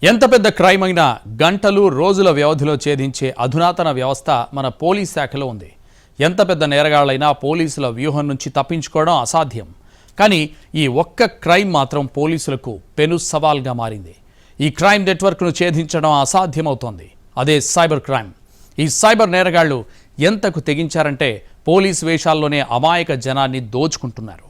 ఎంత పెద్ద క్రైమ్ అయినా గంటలు రోజుల వ్యవధిలో ఛేదించే అధునాతన వ్యవస్థ మన పోలీస్ శాఖలో ఉంది. ఎంత పెద్ద నేరగాళ్లైనా పోలీసుల వ్యూహం నుంచి తప్పించుకోవడం అసాధ్యం. కానీ ఈ ఒక్క క్రైమ్ మాత్రం పోలీసులకు పెను సవాల్గా మారింది. ఈ క్రైమ్ నెట్వర్క్ను ఛేదించడం అసాధ్యమవుతోంది. అదే సైబర్ క్రైమ్. ఈ సైబర్ నేరగాళ్లు ఎంతకు తెగించారంటే పోలీస్ వేషాల్లోనే అమాయక జనాన్ని దోచుకుంటున్నారు.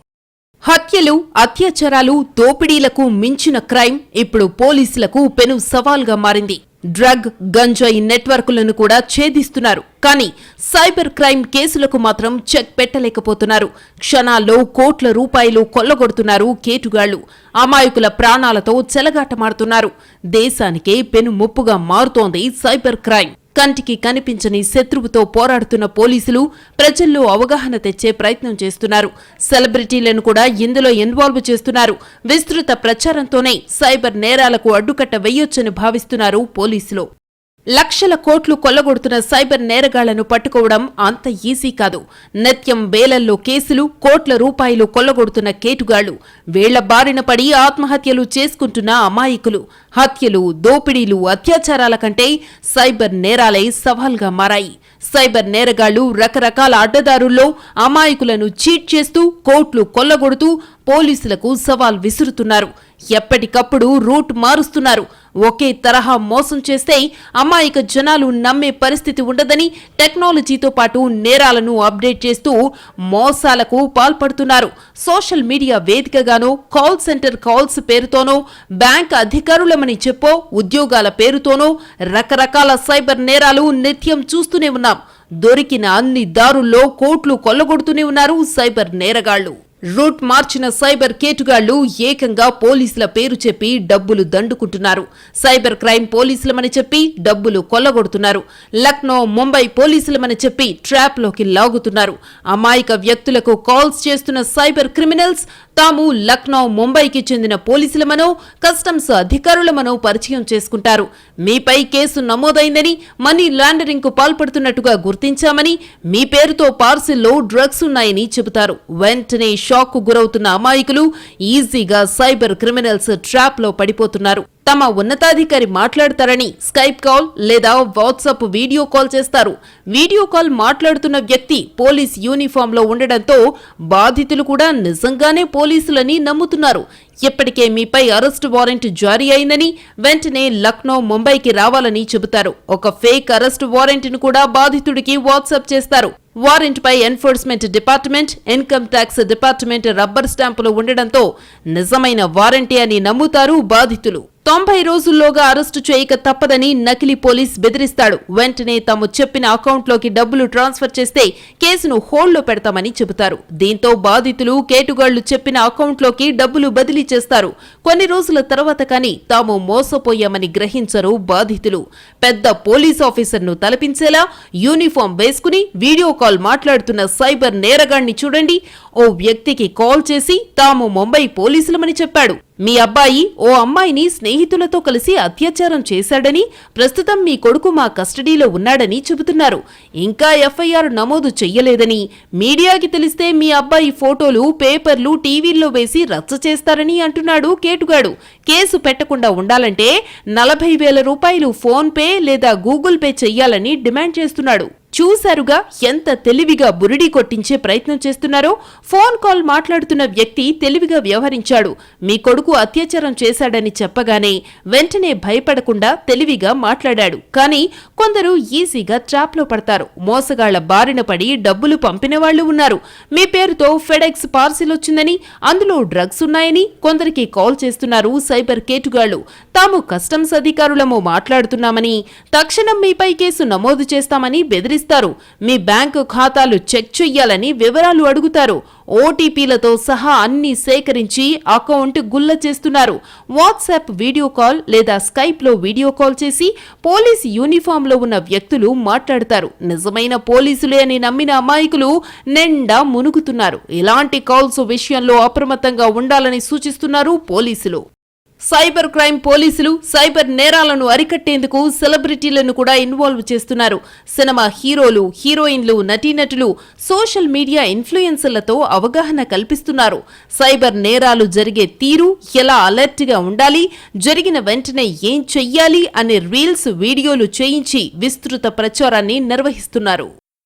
హత్యలు, అత్యాచారాలు, దోపిడీలకు మించిన క్రైమ్ ఇప్పుడు పోలీసులకు పెను సవాల్గా మారింది. డ్రగ్, గంజాయి నెట్వర్కులను కూడా ఛేదిస్తున్నారు. కానీ సైబర్ క్రైమ్ కేసులకు మాత్రం చెక్ పెట్టలేకపోతున్నారు. క్షణాల్లో కోట్ల రూపాయలు కొల్లగొడుతున్నారు కేటుగాళ్లు. అమాయకుల ప్రాణాలతో చెలగాటమాడుతున్నారు. దేశానికే పెను ముప్పుగా మారుతోంది సైబర్ క్రైమ్. కంటికి కనిపించని శత్రువుతో పోరాడుతున్న పోలీసులు ప్రజల్లో అవగాహన తెచ్చే ప్రయత్నం చేస్తున్నారు. సెలబ్రిటీలను కూడా ఇందులో ఇన్వాల్వ్ చేస్తున్నారు. విస్తృత ప్రచారంతోనే సైబర్ నేరాలకు అడ్డుకట్ట వేయొచ్చని భావిస్తున్నారు పోలీసులు. లక్షల కోట్లు కొల్లగొడుతున్న సైబర్ నేరగాళ్లను పట్టుకోవడం అంత ఈజీ కాదు. నిత్యం వేలల్లో కేసులు, కోట్ల రూపాయలు కొల్లగొడుతున్న కేటుగాళ్లు, వేళ్ల బారిన పడి ఆత్మహత్యలు చేసుకుంటున్న అమాయకులు. హత్యలు, దోపిడీలు, అత్యాచారాల కంటే సైబర్ నేరాలే సవాల్గా మారాయి. సైబర్ నేరగాళ్లు రకరకాల అడ్డదారుల్లో అమాయకులను చీట్ చేస్తూ కోట్లు కొల్లగొడుతూ పోలీసులకు సవాల్ విసురుతున్నారు. ఎప్పటికప్పుడు రూట్ మారుస్తున్నారు. ఒకే తరహా మోసం చేస్తే అమాయక జనాలు నమ్మే పరిస్థితి ఉండదని టెక్నాలజీతో పాటు నేరాలను అప్డేట్ చేస్తూ మోసాలకు పాల్పడుతున్నారు. సోషల్ మీడియా వేదికగానో, కాల్ సెంటర్ కాల్స్ పేరుతోనో, బ్యాంక్ అధికారులమని చెప్పో, ఉద్యోగాల పేరుతోనో రకరకాల సైబర్ నేరాలు నిత్యం చూస్తూనే ఉన్నాం. దొరికిన అన్ని దారుల్లో కోట్లు కొల్లగొడుతూనే ఉన్నారు సైబర్ నేరగాళ్లు. రూట్ మార్చిన సైబర్ కేటుగాళ్లు ఏకంగా పోలీసుల పేరు చెప్పి డబ్బులు దండుకుంటున్నారు. సైబర్ క్రైమ్ పోలీసులమని చెప్పి డబ్బులు కొల్లగొడుతున్నారు. లక్నో, ముంబై పోలీసులమని చెప్పి ట్రాప్లోకి లాగుతున్నారు. అమాయక వ్యక్తులకు కాల్స్ చేస్తున్న సైబర్ క్రిమినల్స్ తాము లక్నో, ముంబైకి చెందిన పోలీసులమనో, కస్టమ్స్ అధికారులమనో పరిచయం చేసుకుంటారు. మీపై కేసు నమోదైందని, మనీ లాండరింగ్ కు పాల్పడుతున్నట్టుగా గుర్తించామని, మీ పేరుతో పార్సిల్లో డ్రగ్స్ ఉన్నాయని చెబుతారు. వెంటనే షాక్ కు గురవుతున్న అమాయకులు ఈజీగా సైబర్ క్రిమినల్స్ ట్రాప్ లో పడిపోతున్నారు. తమ ఉన్నతాధికారి మాట్లాడతారని స్కైప్ కాల్ లేదా వాట్సాప్ వీడియో కాల్ చేస్తారు. వీడియో కాల్ మాట్లాడుతున్న వ్యక్తి పోలీస్ యూనిఫామ్ లో ఉండడంతో బాధితులు కూడా నిజంగానే పోలీసులని నమ్ముతున్నారు. ఇప్పటికే మీపై అరెస్టు వారెంట్ జారీ అయిందని, వెంటనే లక్నో, ముంబైకి రావాలని చెబుతారు. ఒక ఫేక్ అరెస్టు వారెంట్ ను కూడా బాధితుడికి వాట్సాప్ చేస్తారు. వారెంట్ పై enforcement department, income tax department rubber స్టాంపులు ఉండడంతో నిజమైన వారెంటీ అని నమ్ముతారు బాధితులు. 90 రోజుల్లోగా అరెస్టు చేయక తప్పదని నకిలీ పోలీస్ బెదిరిస్తాడు. వెంటనే తాము చెప్పిన అకౌంట్లోకి డబ్బులు ట్రాన్స్ఫర్ చేస్తే కేసును హోల్డ్లో పెడతామని చెబుతారు. దీంతో బాధితులు కేటుగాళ్లు చెప్పిన అకౌంట్లోకి డబ్బులు బదిలీ చేస్తారు. కొన్ని రోజుల తర్వాత కానీ తాము మోసపోయామని గ్రహించరు బాధితులు. పెద్ద పోలీస్ ఆఫీసర్ను తలపించేలా యూనిఫామ్ వేసుకుని వీడియో కాల్ మాట్లాడుతున్న సైబర్ నేరగాణ్ణి చూడండి. ఓ వ్యక్తికి కాల్ చేసి తాము ముంబై పోలీసులమని చెప్పాడు. మీ అబ్బాయి ఓ అమ్మాయిని స్నేహితులతో కలిసి అత్యాచారం చేశాడని, ప్రస్తుతం మీ కొడుకు మా కస్టడీలో ఉన్నాడని చెబుతున్నారు. ఇంకా ఎఫ్ఐఆర్ నమోదు చెయ్యలేదని, మీడియాకి తెలిస్తే మీ అబ్బాయి ఫోటోలు, పేపర్లు టీవీల్లో వేసి రచ్చ చేస్తారని అంటున్నాడు కేటుగాడు. కేసు పెట్టకుండా ఉండాలంటే 40,000 రూపాయలు ఫోన్ పే లేదా గూగుల్ పే చెయ్యాలని డిమాండ్ చేస్తున్నాడు. చూశారుగా ఎంత తెలివిగా బురిడి కొట్టించే ప్రయత్నం చేస్తున్నారో. ఫోన్ కాల్ మాట్లాడుతున్న వ్యక్తి తెలివిగా వ్యవహరించాడు. మీ కొడుకు అత్యాచారం చేశాడని చెప్పగానే వెంటనే భయపడకుండా తెలివిగా మాట్లాడాడు. కానీ కొందరు ఈజీగా ట్రాప్లో పడతారు. మోసగాళ్ల బారిన పడి డబ్బులు పంపిన వాళ్లు ఉన్నారు. మీ పేరుతో ఫెడెక్స్ పార్సిల్ వచ్చిందని, అందులో డ్రగ్స్ ఉన్నాయని కొందరికి కాల్ చేస్తున్నారు సైబర్ కేటుగాళ్లు. తాము కస్టమ్స్ అధికారులము మాట్లాడుతున్నామని, తక్షణం మీపై కేసు నమోదు చేస్తామని బెదిరిస్తారు. మీ బ్యాంకు ఖాతాలు చెక్ చెయ్యాలని వివరాలు అడుగుతారు. ఓటీపీలతో సహా అన్ని సేకరించి అకౌంట్ గుల్ల చేస్తున్నారు. వాట్సాప్ వీడియో కాల్ లేదా స్కైప్ లో వీడియో కాల్ చేసి పోలీస్ యూనిఫామ్ లో ఉన్న వ్యక్తులు మాట్లాడతారు. నిజమైన పోలీసులే అని నమ్మిన అమాయకులు నిండా మునుగుతున్నారు. ఇలాంటి కాల్స్ విషయంలో అప్రమత్తంగా ఉండాలని సూచిస్తున్నారు పోలీసులు. సైబర్ క్రైమ్ పోలీసులు సైబర్ నేరాలను అరికట్టేందుకు సెలబ్రిటీలను కూడా ఇన్వాల్వ్ చేస్తున్నారు. సినిమా హీరోలు, హీరోయిన్లు, నటీనటులు, సోషల్ మీడియా ఇన్ఫ్లుయెన్సర్లతో అవగాహన కల్పిస్తున్నారు. సైబర్ నేరాలు జరిగే తీరు, ఎలా అలర్ట్ గా ఉండాలి, జరిగిన వెంటనే ఏం చెయ్యాలి అనే రీల్స్, వీడియోలు చేయించి విస్తృత ప్రచారాన్ని నిర్వహిస్తున్నారు.